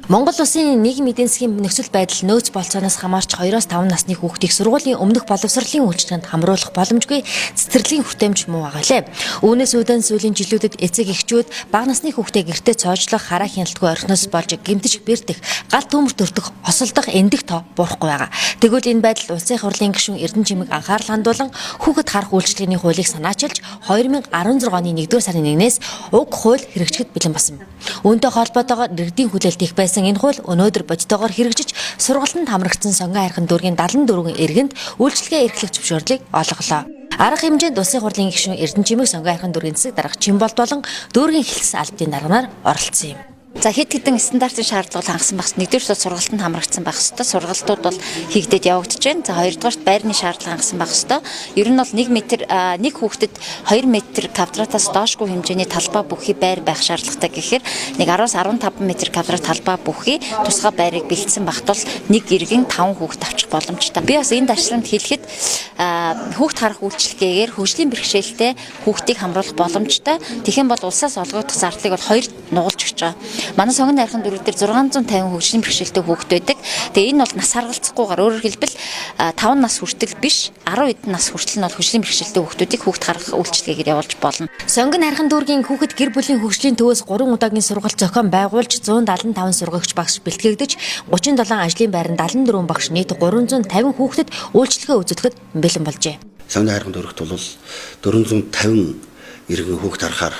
Монгол Улсын нийгмийн эдийн засгийн нөхцөл байдал нөөц болцооноос хамаарч 2-5 насны хүүхдийг сургуулийн өмнөх боловсролын үйлчилгээнд хамруулах боломжгүй цэцэрлэгийн хүртээмж муу байгаа лээ. Үүнээс үүдэн сүүлийн жилүүдэд эцэг эхчүүд бага насны хүүхдээ гэртээ цоожлох, хараа хяналтгүй орхиноос болж гэмтэж бэртэх, гал төмөр төртөх, осолдох эндэх тоо буурахгүй байгаа. Тэгвэл энэ байдал улсын хурлын гишүүн Эрдэнэчимэг анхаарал хандуулан хүүхэд харах үйлчилгээний хуулийг санаачилж 2016 оны 1-р сарын 1-ээс уг хууль хэрэгжихэд бэлэн болсон. Үүнтэй холбоотойгоор иргэдийн хүлээлт их байсан энэ хууль өнөөдөр бодитоогоор хэрэгжиж сургалтанд хамрагдсан сонгон хайрхан дүүргийн 74 иргэнд үйлчилгээ эрхлэх зөвшөөрлийг олголоо. Арга хэмжээнд улсын хурлын гишүүн Эрдэнэчимэг сонгон хайрхан дүүргийн засаг дарга Чимболд болон дүүргийн хэлтс албадын дарганаар оролцсон юм. За хэд хэдэн стандартын шаардлага хангасан багс нэгдүгээр сургалтанд хамрагдсан байх хэвээр сургалтууд бол хийгдээд явагдаж байна. За хоёрдугаарт байрны шаардлага хангасан байх хэвээр. Ер нь бол 1 метр нэг хүүхдэд 2 метр квадратаас доошгүй хэмжээний талбай бүхий байр байх шаардлагатай гэхээр нэг 10-аас 15 метр квадрат талбай бүхий тусгай байрыг бэлдсэн багт бол нэг иргэн 5 хүүхэд авчих боломжтой. Би бас энэ даршланд хэлэхэд хүүхд харах үйлчилгээгээр хөгжлийн бэрхшээлтэй хүүхдийг хамруулах боломжтой. Тэгэх юм бол улсаас олгогдох зардлыг бол 2 нугалж өгч байгаа. Манай сонгон хайрхан дүүрэг дээр 650 хөгжлийн бэрхшээлтэй хүүхэд байдаг. Тэгээ энэ бол нас харгалзахгүйгээр өөрөөр хэлбэл 5 нас хүртэл биш 10 эдэн нас хүртэл нь бол хөгжлийн бэрхшээлтэй хүүхдүүдийг хүүхэд харах үйлчилгээгээр явуулж болно. Сонгон хайрхан дүүргийн хүүхэд гэр бүлийн хөгжлийн төвөөс 3 удаагийн сургалт зохион байгуулж 175 сургагч багш бэлтгэгдэж 37 ажлын байранд 74 багш нийт 350 хүүхдэд үйлчилгээ үзүүлэхэд бэлэн болжээ. Сонгон хайрхан дүүрэгт бол 450 иргэн хүүхэд харахаар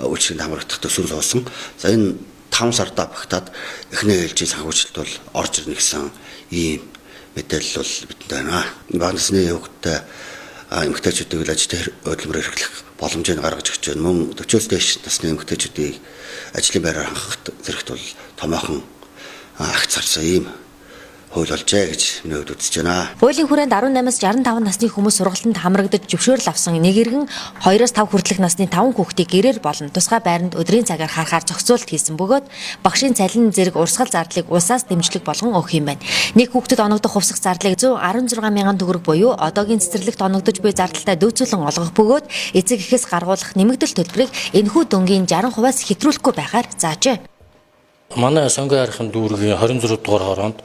үйлчилгээнд хамрагдах төсөв суусан. За энэ 5 сардаа багтаад эхний ээлжийн санхүүжилт бол орж ирнэ гэсэн ийм мэдээлэл бол бидэнд байна. Бага насны хүүхэдтэй эмэгтэйчүүдийг ажил хөдөлмөр эрхлэх боломжийг гаргаж өгч байна. Мөн 40-с дээш насны эмэгтэйчүүдийг ажлын байраар хангах зэрэгт бол томоохон агц зарсан ийм хууль болжээ гэж миний хувьд үзэж байна. Хуулийн хүрээнд 18-аас 65 насны хүмүүс сургалтанд хамрагдаж зөвшөөрөл авсан нэг иргэн 2-5 хүртэлх насны 5 хүүхдийг гэрээр болон тусгай байранд өдрийн цагаар харахаар зохицуулт хийсэн бөгөөд багшийн цалин зэрэг урсгал зардлыг улсаас дэмжлэг болгон өгөх юм байна. Нэг хүүхдэд оногдох хувьсах зардлыг 116 мянган төгрөг буюу одоогийн цэцэрлэгт оногдож буй зардалтай дөөцүүлэн олгох бөгөөд эцэг эхээс гаргуулах нэмэгдэл төлбөрийг энэхүү дөнгийн 60%-аас хэтрүүлэхгүй байхаар заажээ. Манай сонгон хайрхан дүүргийн 26 дугаар хороонд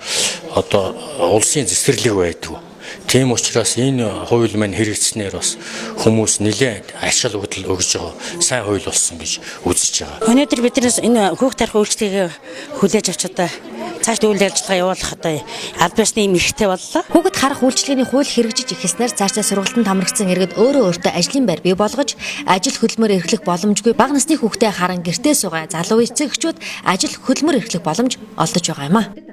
одоо улсын цэцэрлэг байдаг. Тийм учраас энэ хууль маань хэрэгжснээр бас хүмүүс нэлээд ашиг хөдөл өгж байгаа сайн хууль болсон гэж үзэж байгаа. Өнөөдөр биднээс энэ хүүхд харах үйлчлэгийг хүлээж авч одоо цааш үйл ажиллагаа явуулах одоо аль биесний юм ихтэй боллоо. Хүүхэд харах үйлчлэгээний хууль хэрэгжиж эхэлснээр цаашдаа сургалтанд хамрагдсан иргэд өөртөө ажлын байр бий болгож ажил хөдөлмөр эрхлэх боломжгүй бага насны хүүхдээ харан гэртээ суугаа залуу эцэг эхчүүд ажил хөдөлмөр эрхлэх боломж олдож байгаа юм а.